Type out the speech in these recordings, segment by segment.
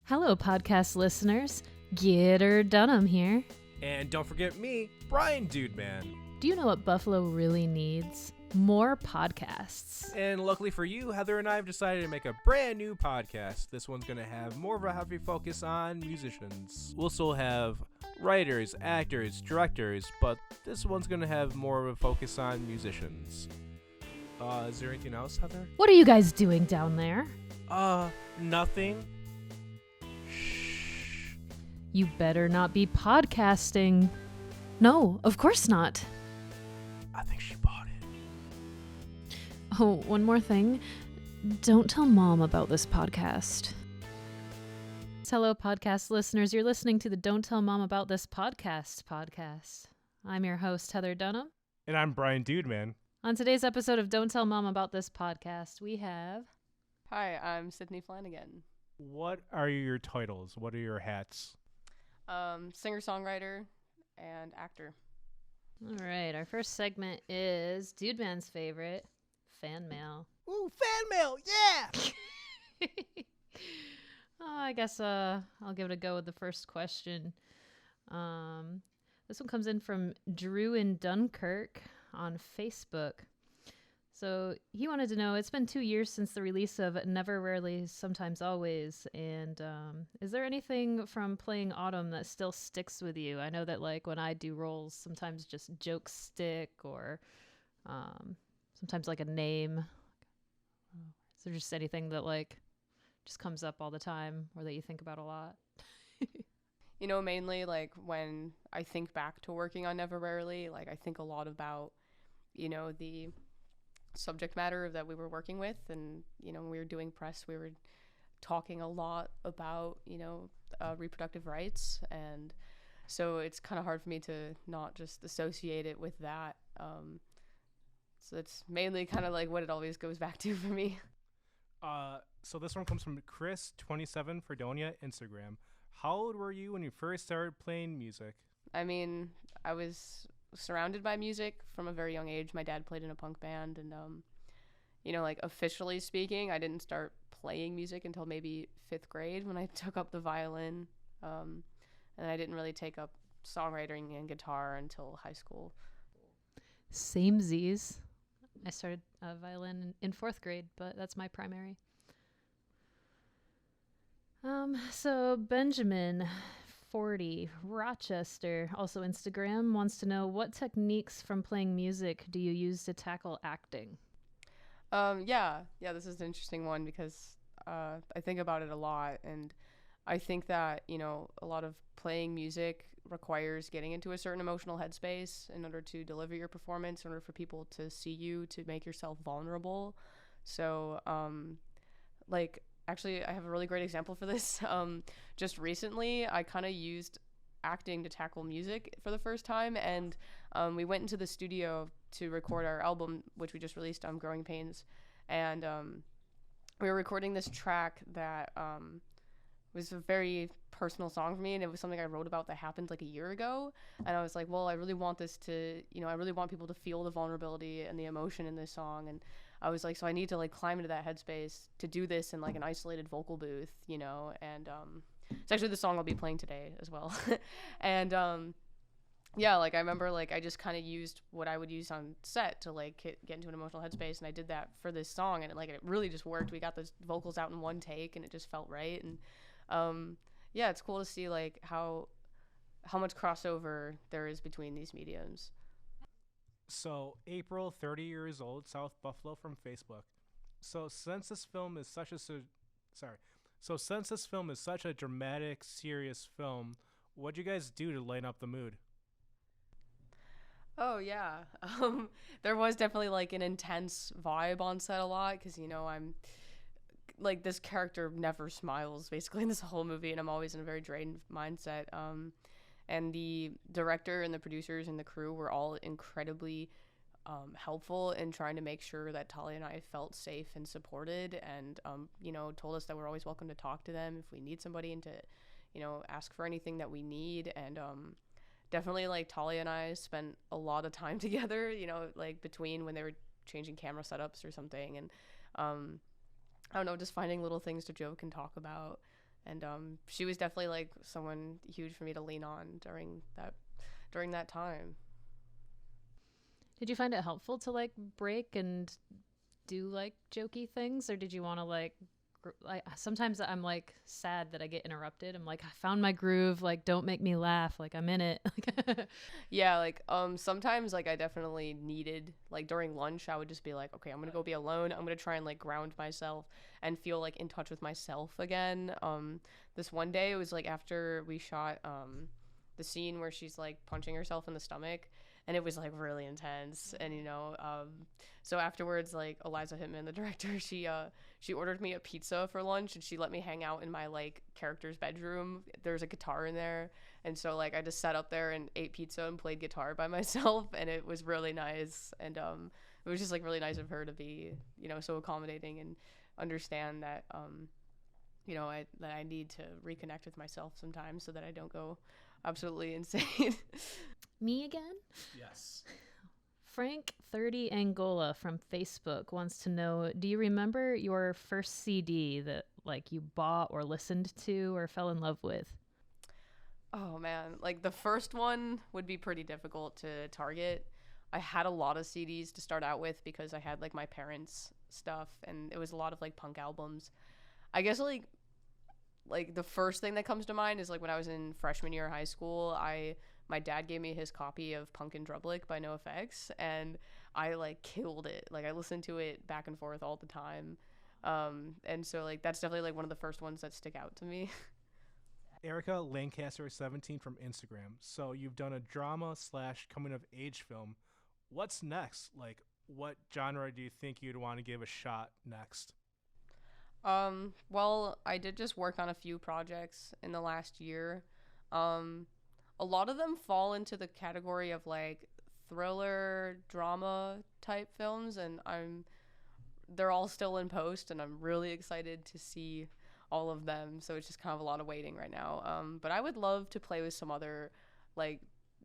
Hello, podcast listeners. Getter Dunham here. And don't forget me, Brian Dude Man. Do you know what Buffalo really needs? More podcasts. And luckily for you, Heather and I have decided to make a brand new podcast. This one's going to have more of a heavy focus on musicians. We'll still have writers, actors, directors, but this one's going to have more of a focus on musicians. Is there anything else, Heather? What are you guys doing down there? Nothing. You better not be podcasting. No, of course not. I think she bought it. Oh, one more thing. Don't tell Mom about this podcast. Hello, podcast listeners. You're listening to the Don't Tell Mom About This podcast. I'm your host, Heather Dunham. And I'm Brian Dude Man. On today's episode of Don't Tell Mom About This podcast, we have... Hi, I'm Sidney Flanigan. What are your titles? What are your hats? Singer-songwriter and actor. All right, our first segment is Dude Man's favorite, fan mail. Ooh, fan mail, yeah! I guess I'll give it a go with the first question. This one comes in from Drew in Dunkirk on Facebook. So he wanted to know, it's been 2 years since the release of Never, Rarely, Sometimes, Always. And is there anything from playing Autumn that still sticks with you? I know that like when I do roles, sometimes just jokes stick or sometimes like a name. Is there just anything that like just comes up all the time or that you think about a lot? You know, mainly like when I think back to working on Never, Rarely, like I think a lot about, you know, the subject matter that we were working with. And, you know, when we were doing press, we were talking a lot about, you know, reproductive rights. And so it's kind of hard for me to not just associate it with that. So it's mainly kind of like what it always goes back to for me. So this one comes from Chris27 Fredonia, Instagram. How old were you when you first started playing music? I mean, I was surrounded by music from a very young age. My dad played in a punk band, and you know, like officially speaking, I didn't start playing music until maybe 5th grade when I took up the violin, and I didn't really take up songwriting and guitar until high school. Samesies. I started violin in 4th grade, but that's my primary. So Benjamin 40, Rochester, also Instagram, wants to know what techniques from playing music do you use to tackle acting? Yeah, this is an interesting one because I think about it a lot, and I think that, you know, a lot of playing music requires getting into a certain emotional headspace in order to deliver your performance, in order for people to see you, to make yourself vulnerable. So, like, actually, I have a really great example for this. Just recently, I kind of used acting to tackle music for the first time, and we went into the studio to record our album, which we just released on Growing Pains, and we were recording this track that was a very personal song for me, and it was something I wrote about that happened like a year ago, and I was like, well, I really want this to, you know, I really want people to feel the vulnerability and the emotion in this song, and I was like, so I need to like climb into that headspace to do this in like an isolated vocal booth, you know, and it's actually the song I'll be playing today as well. And yeah, like I remember like I just kind of used what I would use on set to like get into an emotional headspace, and I did that for this song, and it really just worked. We got those vocals out in one take, and it just felt right. And yeah, it's cool to see like how much crossover there is between these mediums. So, April, 30 years old, South Buffalo from Facebook. So, since this film is such a dramatic, serious film, what'd you guys do to lighten up the mood? Oh, yeah. There was definitely like an intense vibe on set a lot because, you know, I'm like this character never smiles basically in this whole movie, and I'm always in a very drained mindset. And the director and the producers and the crew were all incredibly helpful in trying to make sure that Talia and I felt safe and supported, and, you know, told us that we're always welcome to talk to them if we need somebody and to, you know, ask for anything that we need. And definitely, like, Talia and I spent a lot of time together, you know, like, between when they were changing camera setups or something. And, I don't know, just finding little things to joke and talk about. And she was definitely like someone huge for me to lean on during that time. Did you find it helpful to like break and do like jokey things, or did you want to like sometimes I'm like sad that I get interrupted. I'm like, I found my groove, like don't make me laugh, like I'm in it. Yeah, like sometimes like I definitely needed, like during lunch I would just be like, okay, I'm gonna go be alone, I'm gonna try and like ground myself and feel like in touch with myself again. This one day it was like after we shot the scene where she's like punching herself in the stomach, and it was like really intense. And so afterwards, like Eliza Hittman, the director, she ordered me a pizza for lunch, and she let me hang out in my like character's bedroom. There's a guitar in there, and so like I just sat up there and ate pizza and played guitar by myself, and it was really nice. And it was just like really nice of her to be so accommodating and understand that that I need to reconnect with myself sometimes so that I don't go absolutely insane. Me again? Yes. Frank 30 Angola from Facebook wants to know, do you remember your first CD that like you bought or listened to or fell in love with? Oh man, like the first one would be pretty difficult to target. I had a lot of CDs to start out with because I had like my parents' stuff, and it was a lot of like punk albums. I guess like the first thing that comes to mind is like when I was in freshman year of high school, my dad gave me his copy of Punk and Drublic by NoFX, and I like killed it. Like I listened to it back and forth all the time. And so like that's definitely like one of the first ones that stick out to me. Erica Lancaster 17 from Instagram. So you've done a drama / coming of age film. What's next? Like what genre do you think you'd want to give a shot next? Well, I did just work on a few projects in the last year. A lot of them fall into the category of like thriller, drama type films, and they're all still in post, and I'm really excited to see all of them. So it's just kind of a lot of waiting right now. But I would love to play with some other like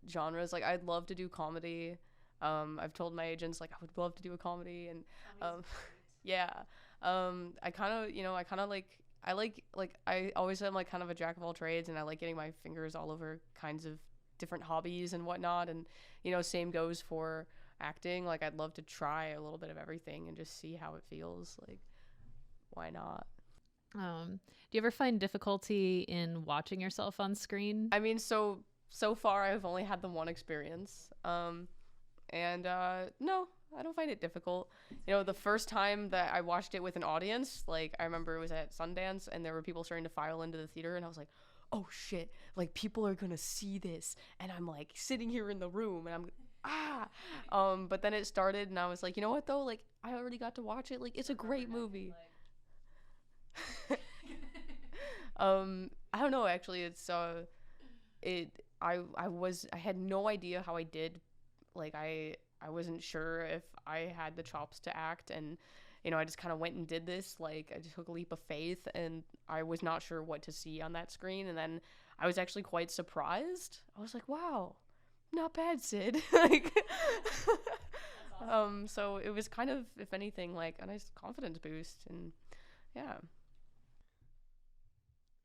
genres. Like I'd love to do comedy. I've told my agents like I would love to do a comedy, and yeah. I always am like kind of a jack of all trades, and I like getting my fingers all over kinds of different hobbies and whatnot. And same goes for acting. Like I'd love to try a little bit of everything and just see how it feels. Like why not? Do you ever find difficulty in watching yourself on screen? I mean, so far I've only had the one experience. No, I don't find it difficult. The first time that I watched it with an audience, like I remember it was at Sundance, and there were people starting to file into the theater, and I was like, oh shit, like people are gonna see this, and I'm like sitting here in the room, and but then it started, and I was like, you know what though, like I already got to watch it, like it's a great movie. I don't know, actually. It's I had no idea how I did. Like I wasn't sure if I had the chops to act, and I just kind of went and did this. Like I just took a leap of faith, and I was not sure what to see on that screen, and then I was actually quite surprised. I was like, wow, not bad, Sid. Like awesome. So it was kind of, if anything, like a nice confidence boost. And yeah.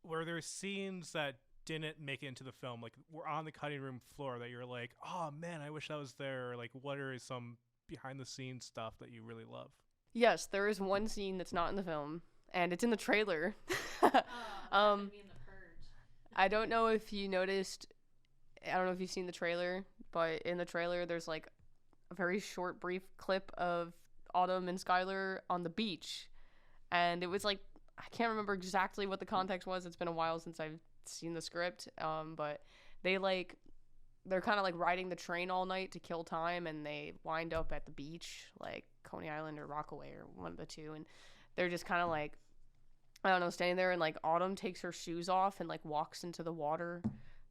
Were there scenes that didn't make it into the film, like were on the cutting room floor, that you're like, oh man, I wish I was there? Or like what are some behind the scenes stuff that you really love? Yes, there is one scene that's not in the film, and it's in the trailer. I don't know if you noticed, I don't know if you've seen the trailer, but in the trailer there's like a very short brief clip of Autumn and Skylar on the beach, and it was like, I can't remember exactly what the context was. It's been a while since I've seen the script, but they're kind of like riding the train all night to kill time, and they wind up at the beach, like Coney Island or Rockaway or one of the two, and they're just kind of like, I don't know, standing there, and like Autumn takes her shoes off and like walks into the water,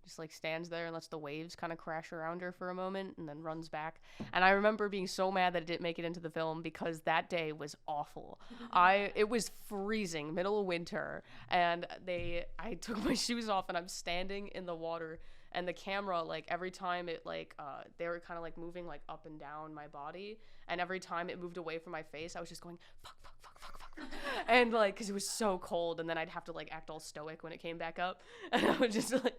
just like stands there and lets the waves kind of crash around her for a moment, and then runs back. And I remember being so mad that it didn't make it into the film, because that day was awful. It was freezing, middle of winter, and I took my shoes off, and I'm standing in the water, and the camera, like every time it like they were kind of like moving like up and down my body, and every time it moved away from my face, I was just going fuck fuck fuck fuck fuck And like, because it was so cold, and then I'd have to like act all stoic when it came back up, and I was just like,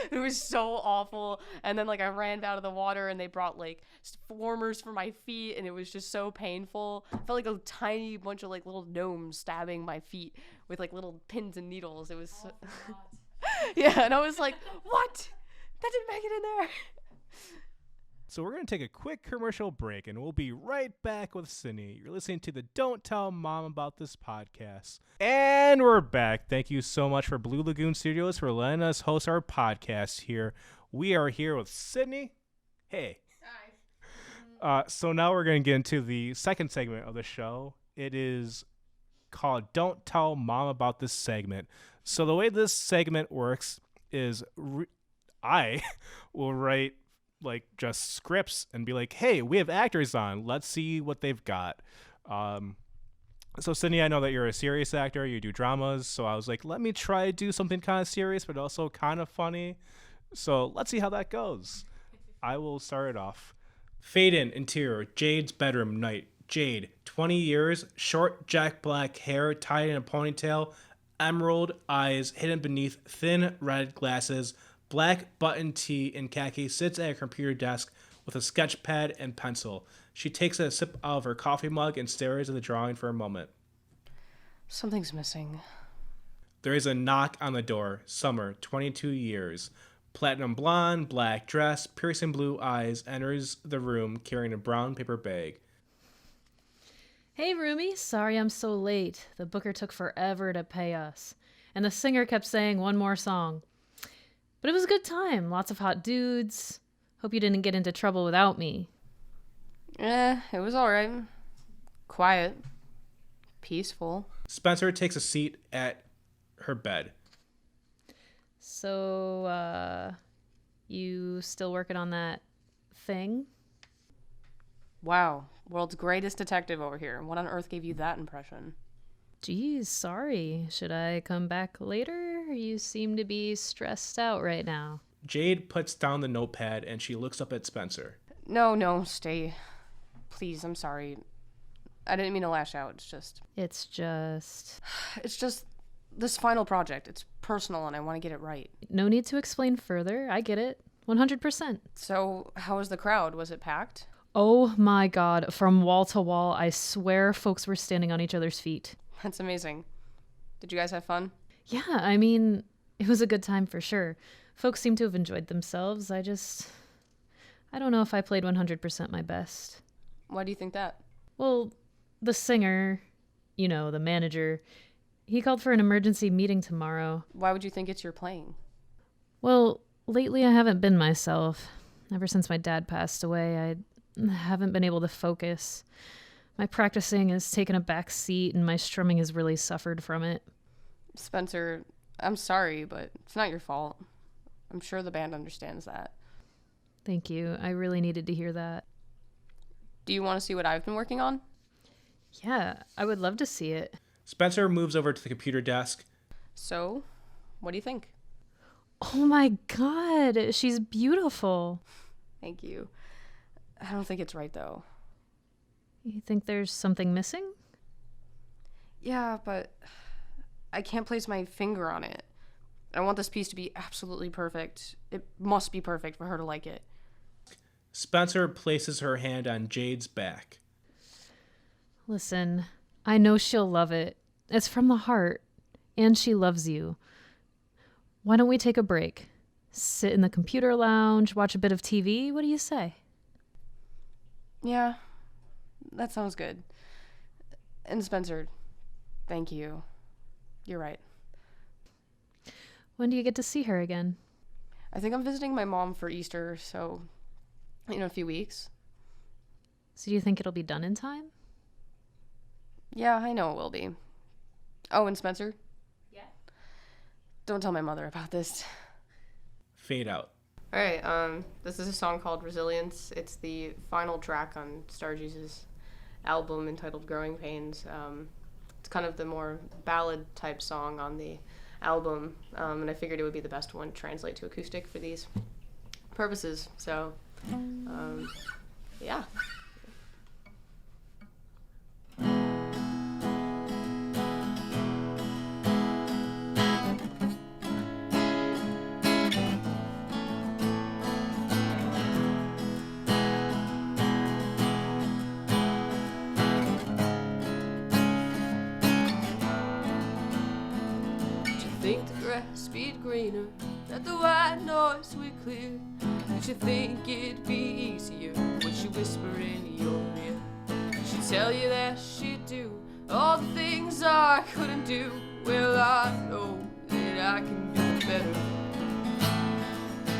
it was so awful. And then like I ran out of the water, and they brought like warmers for my feet, and it was just so painful. I felt like a tiny bunch of like little gnomes stabbing my feet with like little pins and needles. It was yeah, and I was like, what? That didn't make it in there. So we're going to take a quick commercial break, and we'll be right back with Sidney. You're listening to the Don't Tell Mom About This podcast. And we're back. Thank you so much for Blue Lagoon Studios for letting us host our podcast here. We are here with Sidney. Hey. Hi. So now we're going to get into the second segment of the show. It is called Don't Tell Mom About This segment. So the way this segment works is I will write like just scripts and be like, hey, we have actors on, let's see what they've got. So Sidney, I know that you're a serious actor, you do dramas, so I was like, let me try to do something kind of serious but also kind of funny, so let's see how that goes. I will start it off. Fade in, interior, Jade's bedroom, night. Jade, 20 years, short jet black hair tied in a ponytail, emerald eyes hidden beneath thin red glasses, black button tee and khaki, sits at a computer desk with a sketch pad and pencil. She takes a sip out of her coffee mug and stares at the drawing for a moment. Something's missing. There is a knock on the door. Summer, 22 years. Platinum blonde, black dress, piercing blue eyes, enters the room carrying a brown paper bag. Hey, Rumi. Sorry I'm so late. The booker took forever to pay us. And the singer kept saying one more song. But it was a good time. Lots of hot dudes. Hope you didn't get into trouble without me. It was alright. Quiet. Peaceful. Spencer takes a seat at her bed. So, you still working on that thing? Wow. World's greatest detective over here. What on earth gave you that impression? Geez, sorry. Should I come back later? You seem to be stressed out right now. Jade puts down the notepad and she looks up at Spencer. No, stay. Please, I'm sorry. I didn't mean to lash out. It's just this final project. It's personal and I want to get it right. No need to explain further. I get it. 100%. So, how was the crowd? Was it packed? Oh my God. From wall to wall, I swear folks were standing on each other's feet. That's amazing. Did you guys have fun? Yeah, I mean, it was a good time for sure. Folks seem to have enjoyed themselves. I don't know if I played 100% my best. Why do you think that? Well, the singer, the manager, he called for an emergency meeting tomorrow. Why would you think it's your playing? Well, lately I haven't been myself. Ever since my dad passed away, I haven't been able to focus. My practicing has taken a back seat and my strumming has really suffered from it. Spencer, I'm sorry, but it's not your fault. I'm sure the band understands that. Thank you. I really needed to hear that. Do you want to see what I've been working on? Yeah, I would love to see it. Spencer moves over to the computer desk. So, what do you think? Oh my God, she's beautiful. Thank you. I don't think it's right, though. You think there's something missing? Yeah, but I can't place my finger on it. I want this piece to be absolutely perfect. It must be perfect for her to like it. Spencer places her hand on Jade's back. Listen, I know she'll love it. It's from the heart. And she loves you. Why don't we take a break? Sit in the computer lounge, watch a bit of TV? What do you say? Yeah, that sounds good. And Spencer, thank you. You're right. When do you get to see her again? I think I'm visiting my mom for Easter, so in a few weeks. So do you think it'll be done in time? Yeah, I know it will be. Oh, and Spencer? Yeah? Don't tell my mother about this. Fade out. All right, this is a song called Resilience. It's the final track on Starjuice's album entitled Growing Pains. It's kind of the more ballad type song on the album, and I figured it would be the best one to translate to acoustic for these purposes. So, yeah. grass be greener, that the white noise we clear? Did you think it'd be easier? Would she whisper in your ear? She'd tell you that she'd do all the things I couldn't do. Well, I know that I can do better.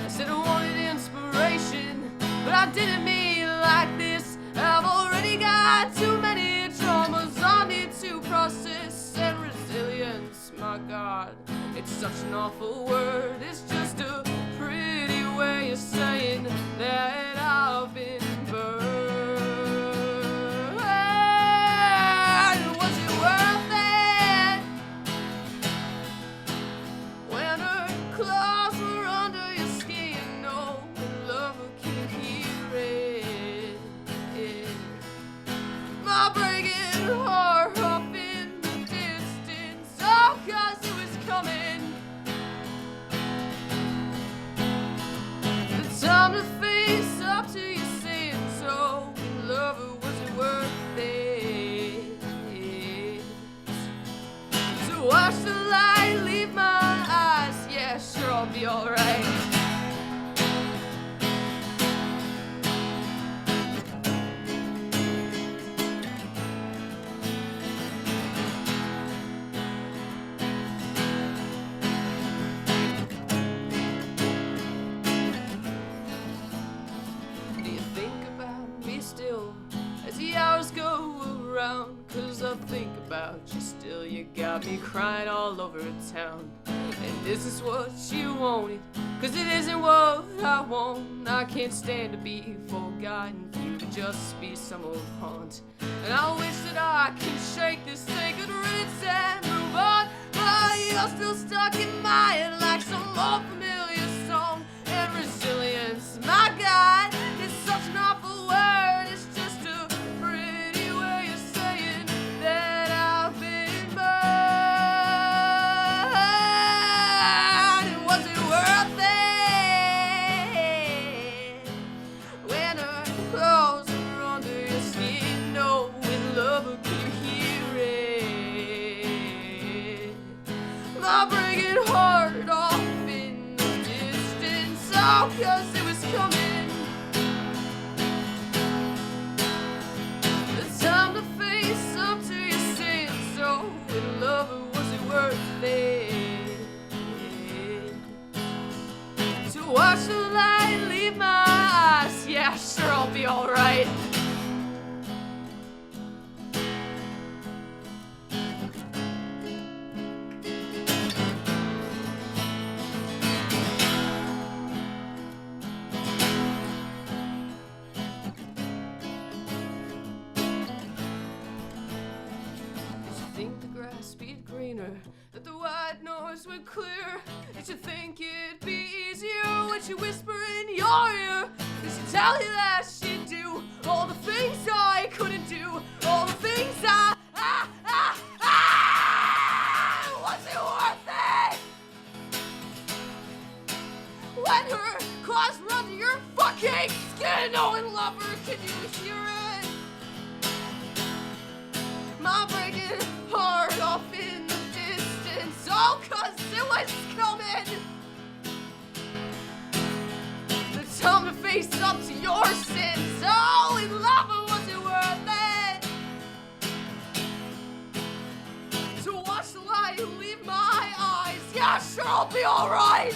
I said I wanted inspiration, but I didn't mean like this. I've already got too many traumas I need to process. And resilience, my God, it's such an awful word. It's just a pretty way of saying that I've been burned. Was it worth it when her claws were under your skin? No lover can hear it. My breaking heart off in the distance, oh, 'cause it was coming. The time to face up to your sins, oh, lover, was it worth it? To watch the light leave my eyes, yeah, sure, I'll be alright. Do you think about me still as the hours go around? 'Cause I think about you still. You got me crying all over town. And this is what you wanted, 'cause it isn't what I want. I can't stand to be forgotten, for you to just be some old haunt. And I wish that I could shake this thing and rinse and move on, but you're still stuck in my head like some old familiar song. And resilience, my God, it's such an awful word. It's just a pretty way of saying that I've been burned. And was it worth it when her claws were under your skin? No, in love, could you hear it? My breaking heart off in the distance, oh, 'cause it was coming. The time to face up to your sins, oh, in love, was it worth it? To watch the light leave my eyes, yeah, sure, I'll be alright. Think the grass be greener, that the white noise would clear? Did you think it'd be easier when she whisper in your ear? Did she tell you that she'd do all the things I couldn't do? All the things was it worth it? When her claws were under your fucking skin, oh, and lover, can you hear it? My breaking heart off in the distance, oh, 'cause it was coming. The time to face up to your sins, oh, in love, was it worth it? To watch the light leave my eyes, yeah, sure, I'll be alright.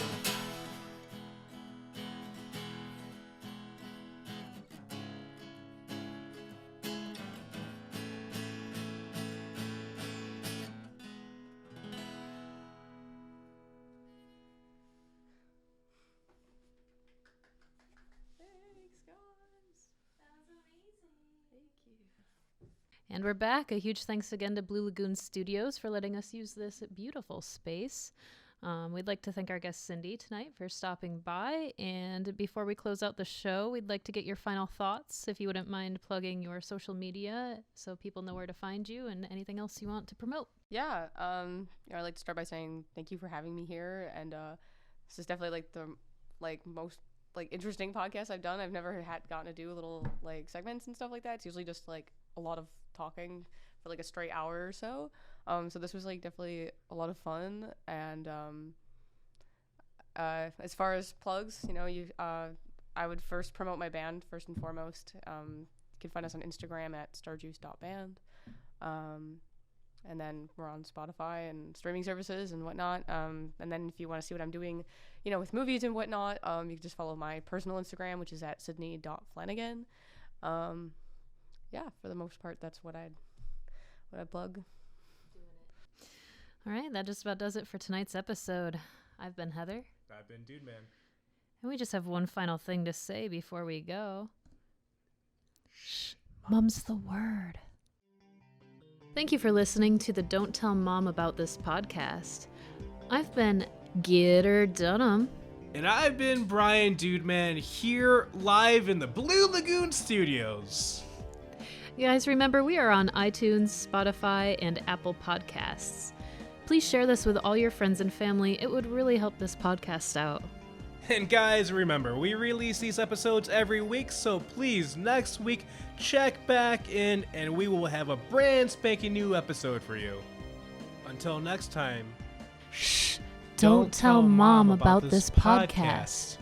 And we're back. A huge thanks again to Blue Lagoon Studios for letting us use this beautiful space. We'd like to thank our guest Cindy tonight for stopping by. And before we close out the show, we'd like to get your final thoughts, if you wouldn't mind plugging your social media so people know where to find you and anything else you want to promote. Yeah, I'd like to start by saying thank you for having me here. And this is definitely like the most interesting podcast I've done. I've never gotten to do little segments and stuff like that. It's usually just a lot of talking for a straight hour or so. So this was definitely a lot of fun, and As far as plugs, I would first promote my band first and foremost. You can find us on Instagram at starjuice.band. And then we're on Spotify and streaming services and whatnot. And then if you want to see what I'm doing, with movies and whatnot, you can just follow my personal Instagram, which is at Sidney.Flanigan. For the most part, that's what I'd plug. All right, that just about does it for tonight's episode. I've been Heather. I've been Dude Man. And we just have one final thing to say before we go. Shh, Mum's the word. Thank you for listening to the Don't Tell Mom About This podcast. I've been Gitter Dunham. And I've been Brian Dude Man, here live in the Blue Lagoon Studios. You guys remember we are on iTunes, Spotify, and Apple Podcasts. Please share this with all your friends and family. It would really help this podcast out. And guys, remember, we release these episodes every week, so please, next week, check back in and we will have a brand spanking new episode for you. Until next time, shh, don't tell Mom about this podcast.